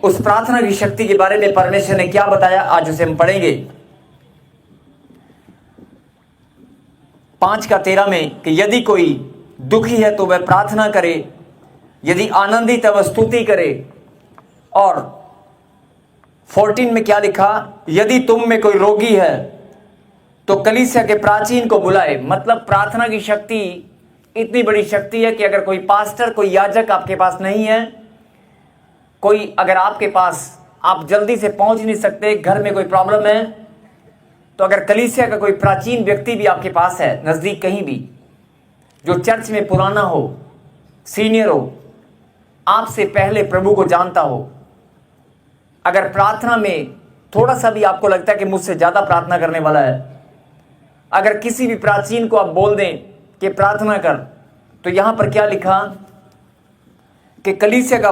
उस प्रार्थना की शक्ति के बारे में परमेश्वर ने क्या बताया, आज उसे हम पढ़ेंगे। 5:13 में कि यदि कोई दुखी है तो वह प्रार्थना करे, यदि आनंदित है वह स्तुति करे। और 14 में क्या लिखा, यदि तुम में कोई रोगी है तो कलीसिया के प्राचीन को बुलाए। मतलब प्रार्थना की शक्ति इतनी बड़ी शक्ति है कि अगर कोई पास्टर, कोई याजक आपके पास नहीं है, कोई अगर आपके पास आप जल्दी से पहुंच नहीं सकते, घर में कोई प्रॉब्लम है, तो अगर कलीसिया का कोई प्राचीन व्यक्ति भी आपके पास है, नजदीक कहीं भी, जो चर्च में पुराना हो, सीनियर हो, आपसे पहले प्रभु को जानता हो, अगर प्रार्थना में थोड़ा सा भी आपको लगता है कि मुझसे ज्यादा प्रार्थना करने वाला है, अगर किसी भी प्राचीन को आप बोल दें कि प्रार्थना कर, तो यहां पर क्या लिखा कि कलीसिया का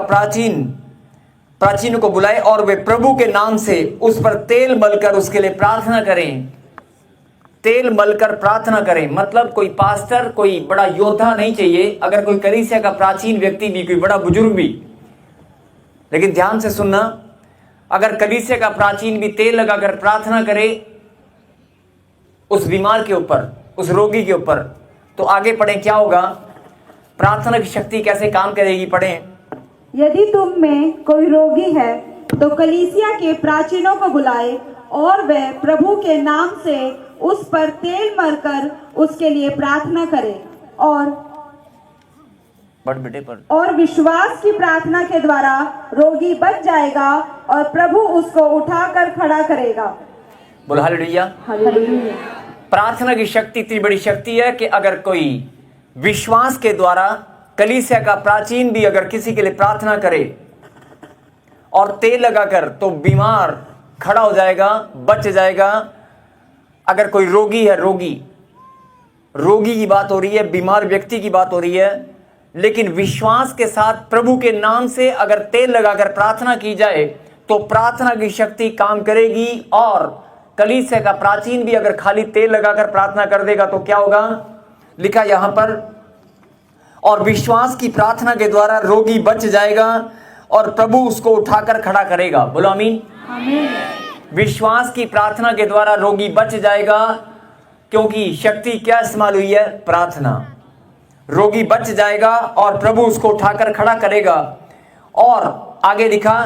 प्राचीन को बुलाए और वे प्रभु के नाम से उस पर तेल मलकर उसके लिए प्रार्थना करें। तेल मलकर प्रार्थना करें मतलब कोई पास्टर, कोई बड़ा योद्धा नहीं चाहिए, अगर कोई कलीसिया का प्राचीन व्यक्ति भी, कोई बड़ा बुजुर्ग भी, लेकिन ध्यान से सुनना, अगर कलीसिया का प्राचीन भी तेल लगाकर प्रार्थना करे उस बीमार के ऊपर, उस रोगी के ऊपर, तो आगे पढ़ें क्या होगा, प्रार्थना की शक्ति कैसे काम करेगी, पढ़ें। यदि तुम में कोई रोगी है तो कलीसिया के प्राचीनों को बुलाए और वह प्रभु के नाम से उस पर तेल मलकर उसके लिए प्रार्थना करे और विश्वास की प्रार्थना के द्वारा रोगी बच जाएगा और प्रभु उसको उठाकर खड़ा करेगा। बोलो हालेलुया। हालेलुया। प्रार्थना की शक्ति इतनी बड़ी शक्ति है कि अगर कोई विश्वास के द्वारा, कलीसिया का प्राचीन भी अगर किसी के लिए प्रार्थना करे और तेल लगाकर, तो बीमार खड़ा हो जाएगा, बच जाएगा। अगर कोई रोगी है, रोगी की बात हो रही है, बीमार व्यक्ति की बात हो रही है, लेकिन विश्वास के साथ प्रभु के नाम से अगर तेल लगाकर प्रार्थना की जाए तो प्रार्थना की शक्ति काम करेगी। और कलीसिया का प्राचीन भी अगर खाली तेल लगाकर प्रार्थना कर देगा तो क्या होगा, लिखा यहां पर, और विश्वास की प्रार्थना के द्वारा रोगी बच जाएगा और प्रभु उसको उठाकर खड़ा करेगा। बोलो आमीन। आमीन। विश्वास की प्रार्थना के द्वारा रोगी बच जाएगा, क्योंकि शक्ति क्या इस्तेमाल हुई है, प्रार्थना। रोगी बच जाएगा और प्रभु उसको उठाकर खड़ा करेगा। और आगे लिखा,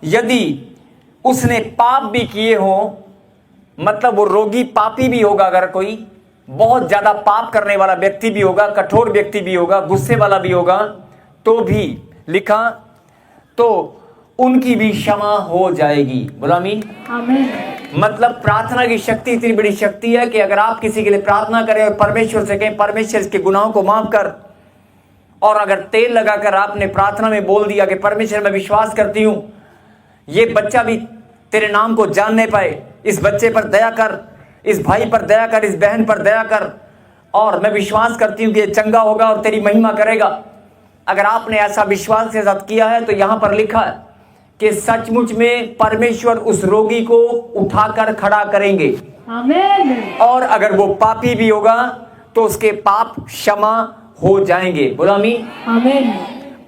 यदि उसने पाप भी किए हो, मतलब वो रोगी पापी भी होगा, अगर कोई बहुत ज्यादा पाप करने वाला व्यक्ति भी होगा, कठोर व्यक्ति भी होगा, गुस्से वाला भी होगा, तो भी लिखा तो उनकी भी क्षमा हो जाएगी। बोला आमीन। आमीन। मतलब प्रार्थना की शक्ति इतनी बड़ी शक्ति है कि अगर आप किसी के लिए प्रार्थना करें और परमेश्वर से कहें, परमेश्वर इसके गुनाहों को माफ कर, और अगर तेल लगाकर आपने प्रार्थना में बोल दिया कि परमेश्वर मैं विश्वास करती हूं ये बच्चा भी तेरे नाम को जानने पाए, इस बच्चे पर दया कर, इस भाई पर दया कर, इस बहन पर दया कर, और मैं विश्वास करती हूं कि ये चंगा होगा और तेरी महिमा करेगा। अगर आपने ऐसा विश्वास के साथ किया है तो यहां पर लिखा है कि सचमुच में परमेश्वर उस रोगी को उठाकर खड़ा करेंगे। आमीन। और अगर वो पापी भी होगा तो उसके पाप क्षमा हो जाएंगे। बोला आमीन। आमीन।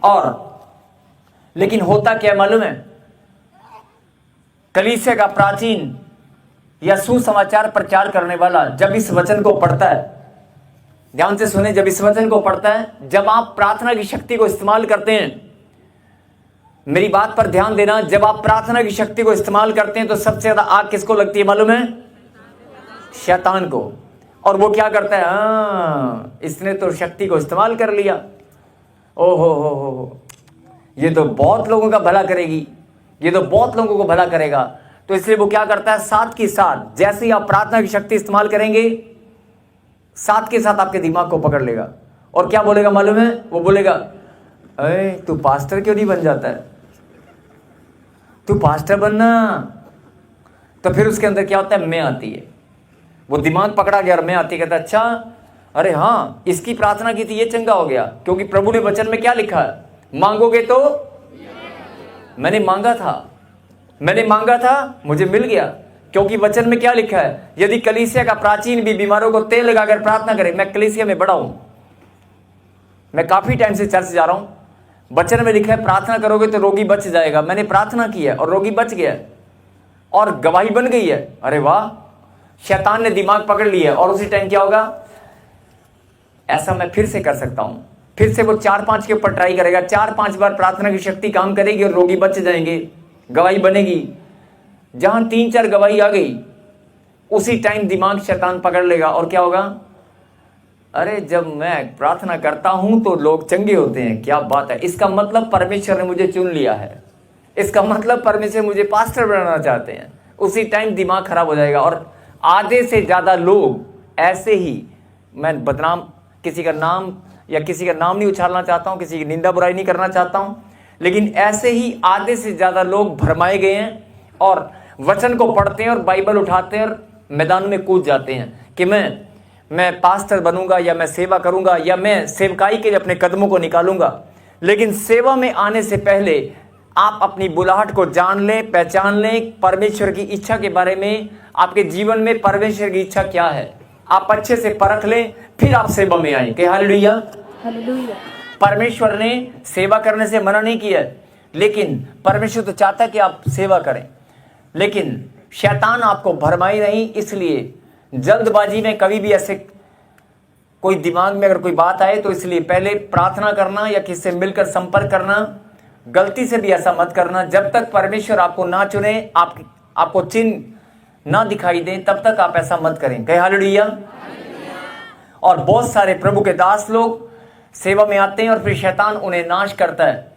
और लेकिन होता क्या मालूम है, कलीसिया का प्राचीन या सुसमाचार प्रचार करने वाला जब इस वचन को पढ़ता है, ध्यान से सुने, जब इस वचन को पढ़ता है, जब आप प्रार्थना की शक्ति को इस्तेमाल करते हैं, मेरी बात पर ध्यान देना, जब आप प्रार्थना की शक्ति को इस्तेमाल करते हैं तो सबसे ज्यादा आग किसको लगती है मालूम है, शैतान को। और वो क्या करता है, हाँ इसने तो शक्ति को इस्तेमाल कर लिया, ओहो हो, ये तो बहुत लोगों का भला करेगी, ये तो बहुत लोगों को भला करेगा। तो इसलिए वो क्या करता है, साथ के साथ जैसे ही आप प्रार्थना की शक्ति इस्तेमाल करेंगे, साथ के साथ आपके दिमाग को पकड़ लेगा और क्या बोलेगा मालूम है, वो बोलेगा अरे तू पास्टर क्यों नहीं बन जाता है, तू पास्टर बनना। तो फिर उसके अंदर क्या होता है, मैं आती है, वो दिमाग पकड़ा गया और मैं आती, कहता अच्छा अरे हाँ इसकी प्रार्थना की थी, ये चंगा हो गया, क्योंकि प्रभु ने वचन में क्या लिखा है, मांगोगे तो, मैंने मांगा था मुझे मिल गया, क्योंकि वचन में क्या लिखा है, यदि कलीसिया का प्राचीन भी बीमारों को तेल लगाकर प्रार्थना करे। मैं कलीसिया में बड़ा हूं, मैं काफी टाइम से चर्च जा रहा हूं, वचन में लिखा है प्रार्थना करोगे तो रोगी बच जाएगा। मैंने प्रार्थना की है और रोगी बच गया है और गवाही बन गई है। अरे वाह, शैतान ने दिमाग पकड़ लिया है और उसी टाइम क्या होगा, ऐसा मैं फिर से कर सकता हूं। फिर से वो 4-5 के ऊपर ट्राई करेगा, 4-5 बार प्रार्थना की शक्ति काम करेगी और रोगी बच जाएंगे, गवाही बनेगी। जहां 3-4 गवाही आ गई उसी टाइम दिमाग शैतान पकड़ लेगा और क्या होगा, अरे जब मैं प्रार्थना करता हूं तो लोग चंगे होते हैं, क्या बात है, इसका मतलब परमेश्वर ने मुझे चुन लिया है, इसका मतलब परमेश्वर मुझे पास्टर बनाना चाहते हैं। उसी टाइम दिमाग खराब हो जाएगा। और आधे से ज्यादा लोग ऐसे ही, मैं बदनाम किसी का नाम या किसी का नाम नहीं उछालना चाहता हूं, किसी की निंदा बुराई नहीं करना चाहता हूं, लेकिन ऐसे ही आधे से ज्यादा लोग भरमाए गए हैं और वचन को पढ़ते हैं और बाइबल उठाते हैं और मैदान में कूद जाते हैं कि मैं पास्टर बनूंगा या मैं सेवा करूंगा या मैं सेवकाई के लिए अपने कदमों को निकालूंगा। लेकिन सेवा में आने से पहले आप अपनी बुलाहट को जान लें, पहचान लें, परमेश्वर की इच्छा के बारे में, आपके जीवन में परमेश्वर की इच्छा क्या है, आप अच्छे से परख लें, फिर आप सेवा में आए। कहे हालेलुया। हालेलुया। परमेश्वर ने सेवा करने से मना नहीं किया, लेकिन परमेश्वर तो चाहता है कि आप सेवा करें, लेकिन शैतान आपको भरमाई नहीं। इसलिए जल्दबाजी में कभी भी ऐसे कोई दिमाग में अगर कोई बात आए तो इसलिए पहले प्रार्थना करना या किसी से मिलकर संपर्क करना, गलती से भी ऐसा मत करना। जब तक परमेश्वर आपको ना चुने, आपको चिन्ह ना दिखाई दे, तब तक आप ऐसा मत करें। कहे हालेलुया। और बहुत सारे प्रभु के दास लोग सेवा में आते हैं और फिर शैतान उन्हें नाश करता है,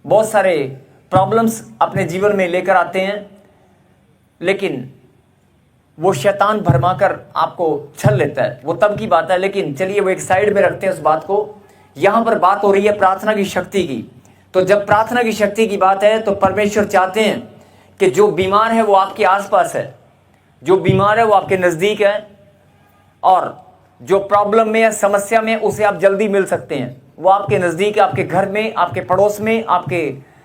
बहुत सारे प्रॉब्लम्स अपने जीवन में लेकर आते हैं, लेकिन वो शैतान भरमाकर आपको छल लेता है, वो तब की बात है। लेकिन चलिए वो एक साइड में रखते हैं उस बात को। यहां पर बात हो रही है प्रार्थना की शक्ति की। तो जब प्रार्थना की शक्ति की बात है तो परमेश्वर चाहते हैं कि जो बीमार है वो आपके आसपास है, जो बीमार है वो आपके नजदीक है, और जो प्रॉब्लम में या समस्या में उसे आप जल्दी मिल सकते हैं, वो आपके नजदीक है, आपके घर में, आपके पड़ोस में, आपके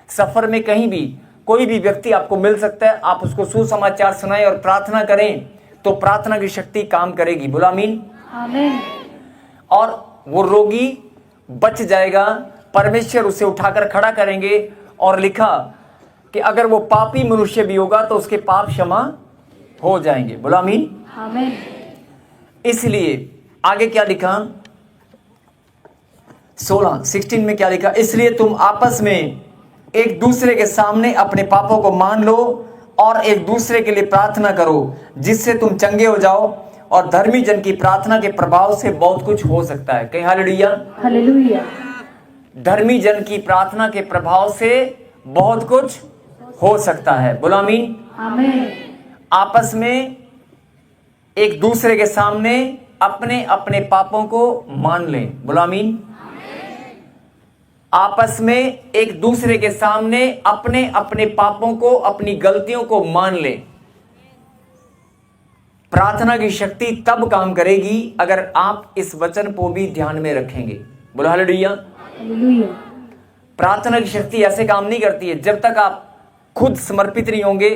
सफर में, कहीं भी कोई भी व्यक्ति आपको मिल सकता है। आप उसको सुसमाचार सुनाएं और प्रार्थना करें तो प्रार्थना की शक्ति काम करेगी। बोला आमीन। आमीन। और वो रोगी बच जाएगा, परमेश्वर उसे उठाकर खड़ा करेंगे। और लिखा कि अगर वो पापी मनुष्य भी होगा तो उसके पाप क्षमा हो जाएंगे। बोला आमीन। आमीन। इसलिए आगे क्या लिखा, 16 में क्या लिखा, इसलिए तुम आपस में एक दूसरे के सामने अपने पापों को मान लो और एक दूसरे के लिए प्रार्थना करो जिससे तुम चंगे हो जाओ। और धर्मी जन की प्रार्थना के प्रभाव से बहुत कुछ हो सकता है। कहीं हालेलुया। हालेलुया। धर्मी जन की प्रार्थना के प्रभाव से बहुत कुछ हो सकता है। बोलो आमीन। आमीन। आपस में एक दूसरे के सामने अपने अपने पापों को मान लें। बोलो आमीन। आपस में एक दूसरे के सामने अपने अपने पापों को, अपनी गलतियों को मान ले। प्रार्थना की शक्ति तब काम करेगी अगर आप इस वचन को भी ध्यान में रखेंगे। बोलो हालेलुया। हालेलुया। प्रार्थना की शक्ति ऐसे काम नहीं करती है जब तक आप खुद समर्पित नहीं होंगे,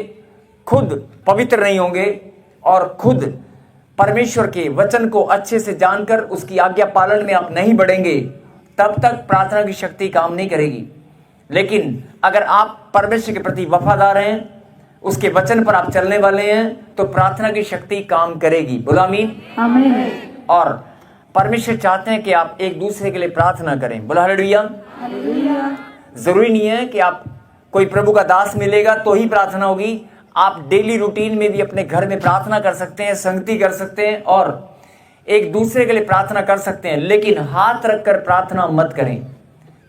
खुद पवित्र नहीं होंगे और खुद परमेश्वर के वचन को अच्छे से जानकर उसकी आज्ञा पालन में आप नहीं बढ़ेंगे, तब तक प्रार्थना की शक्ति काम नहीं करेगी। लेकिन अगर आप परमेश्वर के प्रति वफादार हैं, उसके वचन पर आप चलने वाले हैं, तो प्रार्थना की शक्ति काम करेगी। बोलो आमीन। आमीन। और परमेश्वर चाहते हैं कि आप एक दूसरे के लिए प्रार्थना करें। बोलो हालेलुया। हालेलुया। जरूरी नहीं है कि आप कोई प्रभु का दास मिलेगा तो ही प्रार्थना होगी। आप डेली रूटीन में भी अपने घर में प्रार्थना कर सकते हैं, संगति कर सकते हैं और एक दूसरे के लिए प्रार्थना कर सकते हैं। लेकिन हाथ रखकर प्रार्थना मत करें,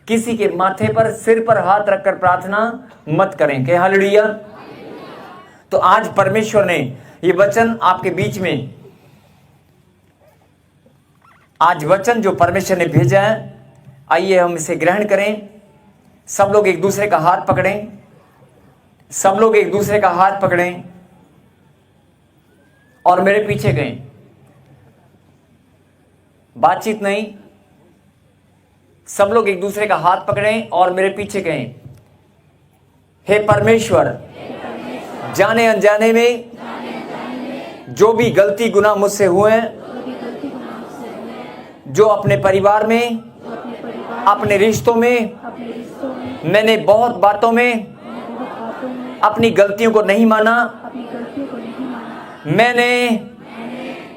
किसी के माथे पर, सिर पर हाथ रखकर प्रार्थना मत करें। कहे हालेलुया। तो आज परमेश्वर ने ये वचन आपके बीच में, आज वचन जो परमेश्वर ने भेजा है, आइए हम इसे ग्रहण करें। सब लोग एक दूसरे का हाथ पकड़ें, सब लोग एक दूसरे का हाथ पकड़ें और मेरे पीछे गए। बातचीत नहीं, सब लोग एक दूसरे का हाथ पकड़ें और मेरे पीछे गए। हे परमेश्वर, जाने अनजाने में जो भी गलती गुनाह मुझसे हुए, जो अपने परिवार में अपने रिश्तों में अपने रिश्तों में मैंने बहुत बातों में बहुत बातों में अपनी गलतियों को नहीं माना, अपनी गलतियों को नहीं माना, मैंने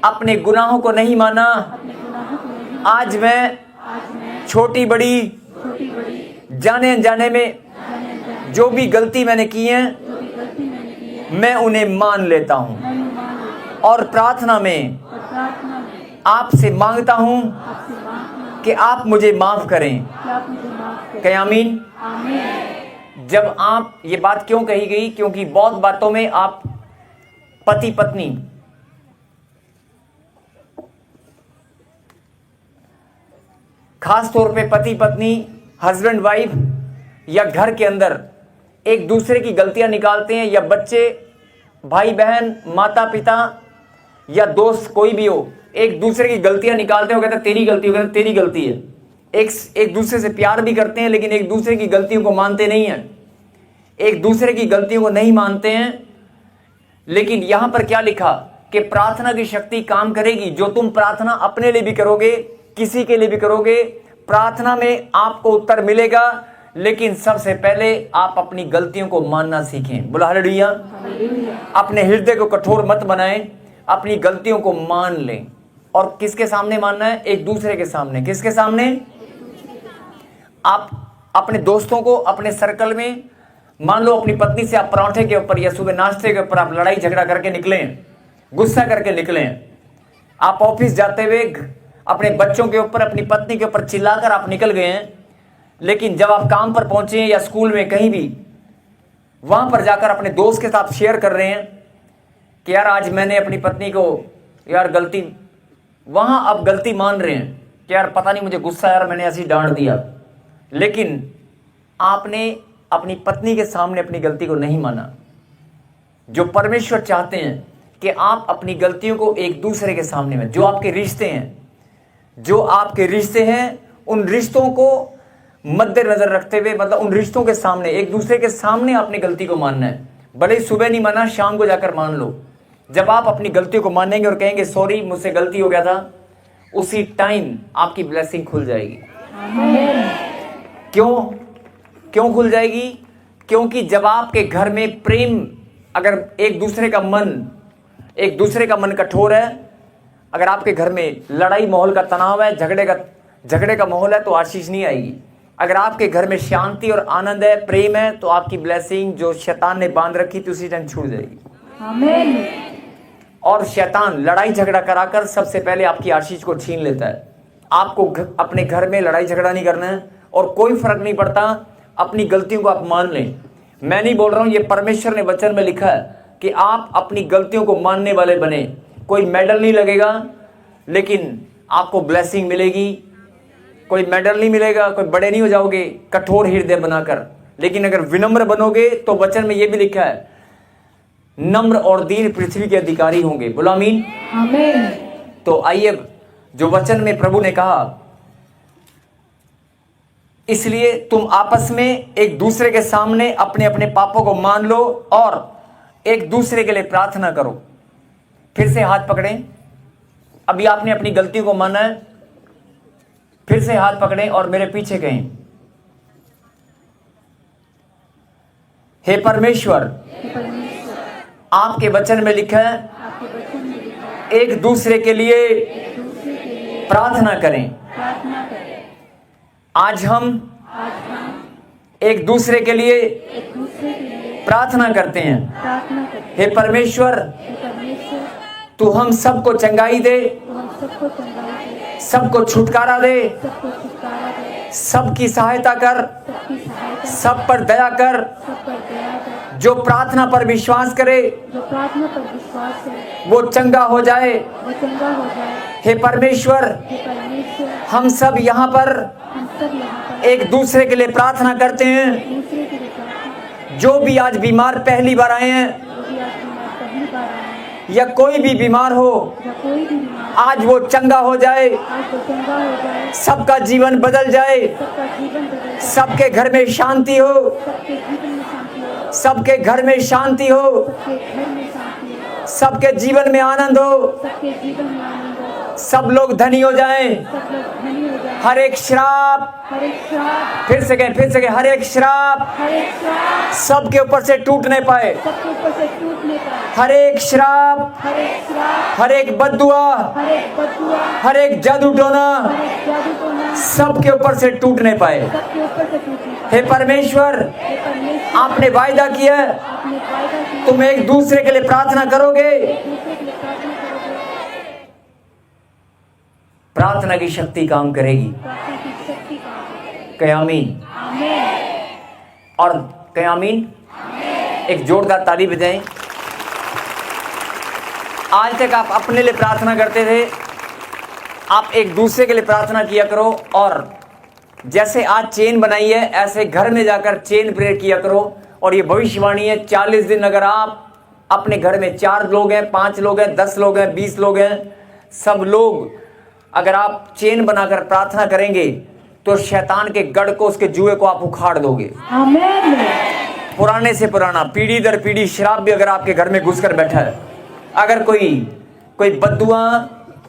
अपने गुनाहों को नहीं माना। अपने गुनाहों को नहीं माना। आज मैं आज मैं छोटी बड़ी छोटी बड़ी जाने अनजाने में जाने अनजाने जो भी गलती मैंने की है जो भी गलती मैंने की है मैं उन्हें मान लेता हूँ मैं उन्हें मान लेता हूँ और प्रार्थना में और प्रार्थना में आपसे मांगता हूँ आपसे मांगता हूँ कि आप मुझे माफ करें। कि आप मुझे माफ करें। कहें आमीन। आमीन। जब आप ये बात क्यों कही गई, क्योंकि बहुत बातों में आप पति पत्नी खास तौर पे पति पत्नी हस्बैंड वाइफ या घर के अंदर एक दूसरे की गलतियां निकालते हैं, या बच्चे भाई बहन माता पिता या दोस्त कोई भी हो एक दूसरे की गलतियां निकालते हो, कहते हैं तेरी गलती हो, कहते हैं तेरी गलती है। एक दूसरे से प्यार भी करते हैं लेकिन एक दूसरे की गलतियों को मानते नहीं हैं, एक दूसरे की गलतियों को नहीं मानते हैं। लेकिन यहां पर क्या लिखा कि प्रार्थना की शक्ति काम करेगी। जो तुम प्रार्थना अपने लिए भी करोगे, किसी के लिए भी करोगे, प्रार्थना में आपको उत्तर मिलेगा। लेकिन सबसे पहले आप अपनी गलतियों को मानना सीखें। बोला हालेलुया। अपने हृदय को कठोर मत बनाएं, अपनी गलतियों को मान लें। और किसके सामने मानना है? एक दूसरे के सामने। किसके सामने? आप अपने दोस्तों को, अपने सर्कल में, मान लो अपनी पत्नी से आप पराठे के ऊपर या सुबह नाश्ते के ऊपर आप लड़ाई झगड़ा करके निकलें, गुस्सा करके निकलें। आप ऑफिस जाते हुए अपने बच्चों के ऊपर, अपनी पत्नी के ऊपर चिल्लाकर आप निकल गए हैं, लेकिन जब आप काम पर पहुंचे या स्कूल में कहीं भी, वहां पर जाकर अपने दोस्त के साथ शेयर कर रहे हैं कि यार आज मैंने अपनी पत्नी को यार गलती, वहां आप गलती मान रहे हैं कि यार पता नहीं मुझे गुस्सा यार मैंने ऐसी डांट दिया, लेकिन आपने अपनी पत्नी के सामने अपनी गलती को नहीं माना। जो परमेश्वर चाहते हैं कि आप अपनी गलतियों को एक दूसरे के सामने में, जो आपके रिश्ते हैं, जो आपके रिश्ते हैं, उन रिश्तों को मद्देनजर रखते हुए, मतलब उन रिश्तों के सामने, एक दूसरे के सामने अपनी गलती को मानना है। भले ही सुबह नहीं माना, शाम को जाकर मान लो। जब आप अपनी गलतियों को मानेंगे और कहेंगे सॉरी मुझसे गलती हो गया था, उसी टाइम आपकी ब्लेसिंग खुल जाएगी। क्यों खुल जाएगी? क्योंकि जब आपके घर में प्रेम, अगर एक दूसरे का मन कठोर है, अगर आपके घर में लड़ाई माहौल का तनाव है, झगड़े का माहौल है, तो आशीष नहीं आएगी। अगर आपके घर में शांति और आनंद है, प्रेम है, तो आपकी ब्लेसिंग जो शैतान ने बांध रखी थी उसी टाइम छूट जाएगी। आमीन। और शैतान लड़ाई झगड़ा कराकर सबसे पहले आपकी आशीष को छीन लेता है। आपको अपने घर में लड़ाई झगड़ा नहीं करना है, और कोई फर्क नहीं पड़ता, अपनी गलतियों को आप मान लें। मैं नहीं बोल रहा हूं, ये परमेश्वर ने वचन में लिखा है कि आप अपनी गलतियों को मानने वाले बने। कोई मेडल नहीं लगेगा, लेकिन आपको ब्लेसिंग मिलेगी। कोई मेडल नहीं मिलेगा, कोई बड़े नहीं हो जाओगे कठोर हृदय बनाकर, लेकिन अगर विनम्र बनोगे तो वचन में यह भी लिखा है नम्र और दीन पृथ्वी के अधिकारी होंगे। बोलो आमीन। आमीन। तो आइए, जो वचन में प्रभु ने कहा, इसलिए तुम आपस में एक दूसरे के सामने अपने अपने पापों को मान लो और एक दूसरे के लिए प्रार्थना करो। फिर से हाथ पकड़ें। अभी आपने अपनी गलती को माना है, फिर से हाथ पकड़ें और मेरे पीछे कहें, हे परमेश्वर, आपके वचन में लिखा है एक दूसरे के लिए प्रार्थना करें। आज हम एक दूसरे के लिए प्रार्थना करते हैं। हे परमेश्वर, तू हम सबको चंगाई दे, सबको छुटकारा दे, सबकी सहायता कर, सब पर दया कर। जो प्रार्थना पर विश्वास करे वो चंगा हो जाए। हे परमेश्वर, हम सब यहाँ पर एक दूसरे के लिए प्रार्थना करते हैं। जो भी आज बीमार पहली बार आए हैं या कोई भी बीमार हो, आज वो चंगा हो जाए, सबका जीवन बदल जाए, सबके घर में शांति हो, सबके घर में शांति हो, सबके जीवन में आनंद हो, सब लोग धनी हो जाएं। हर एक श्राप, हर एक श्राप, फिर से कहें, हर एक श्राप हर एक श्राप सबके ऊपर से टूट नहीं पाए। सबके ऊपर से टूट नहीं पाए। हर एक श्राप, हर एक श्राप, हर एक बद्दुआ, हर एक बदुआ, हर एक जादू टोना हर एक जादू टोना सबके ऊपर से टूट नहीं पाए। सबके ऊपर से टूट नहीं पाए। हे परमेश्वर, हे परमेश्वर, आपने वायदा किया आपने वायदा किया, तुम एक दूसरे के लिए प्रार्थना करोगे, दूसरे के लिए प्रार्थना करोगे, प्रार्थना की शक्ति काम करेगी। प्रार्थना की शक्ति का। कहे आमीन। आमीन। और कहे आमीन। एक जोरदार ताली बजाएं। आज तक आप अपने लिए प्रार्थना करते थे, आप एक दूसरे के लिए प्रार्थना किया करो। और जैसे आज चेन बनाई है, ऐसे घर में जाकर चेन प्रेयर किया करो। और ये भविष्यवाणी है, 40 दिन अगर आप अपने घर में 4 लोग हैं, 5 लोग हैं, 10 लोग हैं, 20 लोग हैं, सब लोग अगर आप चेन बनाकर प्रार्थना करेंगे तो शैतान के गढ़ को, उसके जुए को आप उखाड़ दोगे। आमीन। पुराने से पुराना, पीढ़ी दर पीढ़ी श्राप भी अगर आपके घर में घुसकर बैठा है, अगर कोई बद्दुआ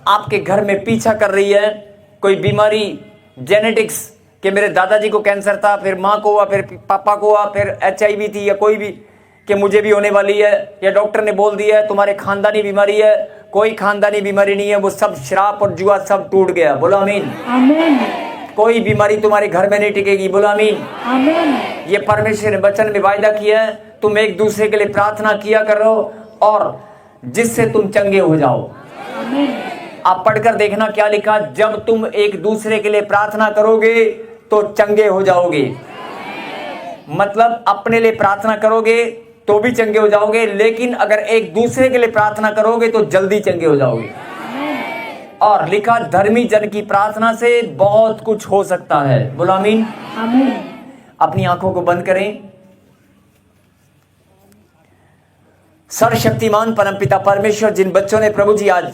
आपके घर में पीछा कर रही है, कोई बीमारी जेनेटिक्स कि मेरे दादाजी को कैंसर था, फिर माँ को हुआ, फिर पापा को हुआ, फिर HIV थी, या कोई भी कि मुझे भी होने वाली है, या डॉक्टर ने बोल दिया है तुम्हारे खानदानी बीमारी है, कोई खानदानी बीमारी नहीं है, वो सब श्राप और जुआ सब टूट गया। बोलो आमीन। आमीन। कोई बीमारी तुम्हारे घर में नहीं टिकेगी। बोलो आमीन। आमीन। ये परमेश्वर ने वचन में वायदा किया है, तुम एक दूसरे के लिए प्रार्थना किया करो और जिससे तुम चंगे हो जाओ। आमीन। आप पढ़कर देखना क्या लिखा, जब तुम एक दूसरे के लिए प्रार्थना करोगे तो चंगे हो जाओगे। मतलब अपने लिए प्रार्थना करोगे तो भी चंगे हो जाओगे, लेकिन अगर एक दूसरे के लिए प्रार्थना करोगे तो जल्दी चंगे हो जाओगे। और लिखा, धर्मी जन की प्रार्थना से बहुत कुछ हो सकता है। बोलो आमीन। आमीन। अपनी आंखों को बंद करें। सर्वशक्तिमान परमपिता परमेश्वर, जिन बच्चों ने प्रभु जी आज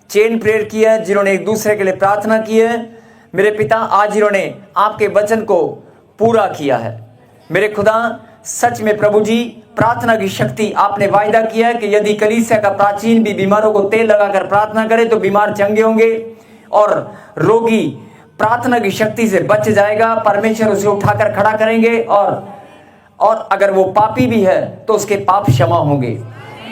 चेन प्रेयर किया है, जिन्होंने एक दूसरे के लिए प्रार्थना की है, मेरे पिता आज इन्होंने आपके वचन को पूरा किया है। मेरे खुदा, सच में प्रभु जी, प्रार्थना की शक्ति आपने वायदा किया है कि यदि कलीसिया का प्राचीन भी बीमारों को तेल लगाकर प्रार्थना करे तो बीमार चंगे होंगे और रोगी प्रार्थना की शक्ति से बच जाएगा। परमेश्वर उसे उठाकर खड़ा करेंगे और अगर वो पापी भी है तो उसके पाप क्षमा होंगे।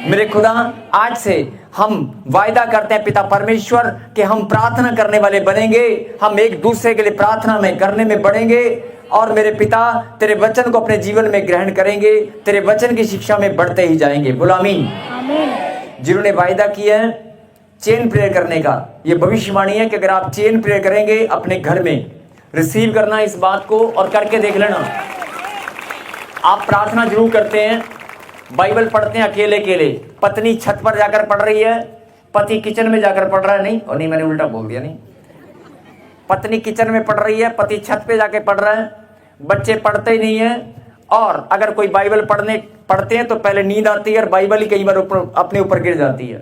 मेरे खुदा, आज से हम वायदा करते हैं पिता परमेश्वर कि हम प्रार्थना करने वाले बनेंगे, हम एक दूसरे के लिए प्रार्थना में करने में बढ़ेंगे और मेरे पिता तेरे वचन को अपने जीवन में ग्रहण करेंगे, तेरे वचन की शिक्षा में बढ़ते ही जाएंगे। बोलो आमीन। आमीन। जिन्होंने वायदा किया है चेन प्रेयर करने का, ये भविष्यवाणी है कि अगर आप चेन प्रेयर करेंगे अपने घर में, रिसीव करना इस बात को और करके देख लेना। आप प्रार्थना जरूर करते हैं, बाइबल पढ़ते हैं अकेले अकेले, पत्नी छत पर जाकर पढ़ रही है, पति किचन में जाकर पढ़ रहा है। नहीं, और नहीं, मैंने उल्टा बोल दिया। नहीं, पत्नी किचन में पढ़ रही है, पति छत पे जाके पढ़ रहा है, बच्चे पढ़ते ही नहीं है। और अगर कोई बाइबल पढ़ते हैं तो पहले नींद आती है और बाइबल ही कई बार अपने ऊपर गिर जाती है।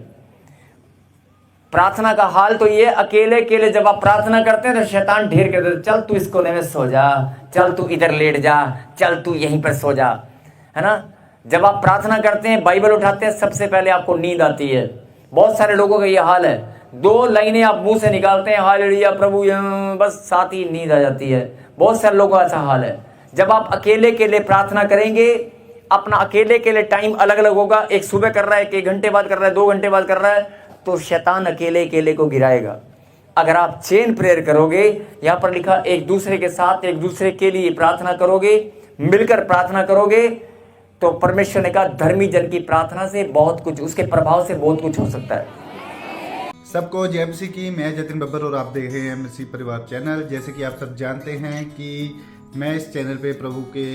प्रार्थना का हाल तो ये, अकेले अकेले जब आप प्रार्थना करते हैं तो शैतान ढेर कर देता, चल तू इस कोने में सो जा, चल तू इधर लेट जा, चल तू यहीं पर सो जा, है ना। जब आप प्रार्थना करते हैं, बाइबल उठाते हैं, सबसे पहले आपको नींद आती है। बहुत सारे लोगों का ये हाल है, 2 लाइनें आप मुंह से निकालते हैं, हालेलुया प्रभु, बस साथ ही नींद आ जाती है। बहुत सारे लोगों का ऐसा हाल है। जब आप अकेले के लिए प्रार्थना करेंगे, अपना अकेले के लिए टाइम अलग अलग होगा, एक सुबह कर रहा है, 1 घंटे बाद कर रहा है, 2 घंटे बाद कर रहा है, तो शैतान अकेले अकेले को गिराएगा। अगर आप चेन प्रेयर करोगे, यहाँ पर लिखा एक दूसरे के साथ, एक दूसरे के लिए प्रार्थना करोगे, मिलकर प्रार्थना करोगे, तो परमेश्वर ने कहा धर्मी जन की प्रार्थना से बहुत कुछ, उसके प्रभाव से बहुत कुछ हो सकता है। सबको जय मसीह की। मैं जतिन बब्बर और आप देख रहे हैं मसीह परिवार चैनल। जैसे कि आप सब जानते हैं कि मैं इस चैनल पे प्रभु के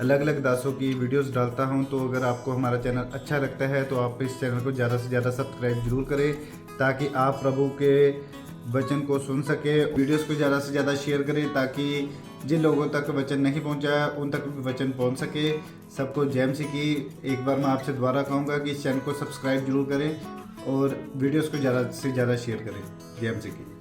अलग अलग दासों की वीडियोस डालता हूं, तो अगर आपको हमारा चैनल अच्छा लगता है तो आप इस चैनल को ज़्यादा से ज़्यादा सब्सक्राइब जरूर करें, ताकि आप प्रभु के वचन को सुन सके। वीडियोस को ज़्यादा से ज़्यादा शेयर करें ताकि जिन लोगों तक वचन नहीं पहुंचा उन तक भी वचन पहुंच सके। सबको जय मसीह की। एक बार मैं आपसे दोबारा कहूँगा कि इस चैनल को सब्सक्राइब जरूर करें और वीडियोस को ज़्यादा से ज़्यादा शेयर करें। जय मसीह की।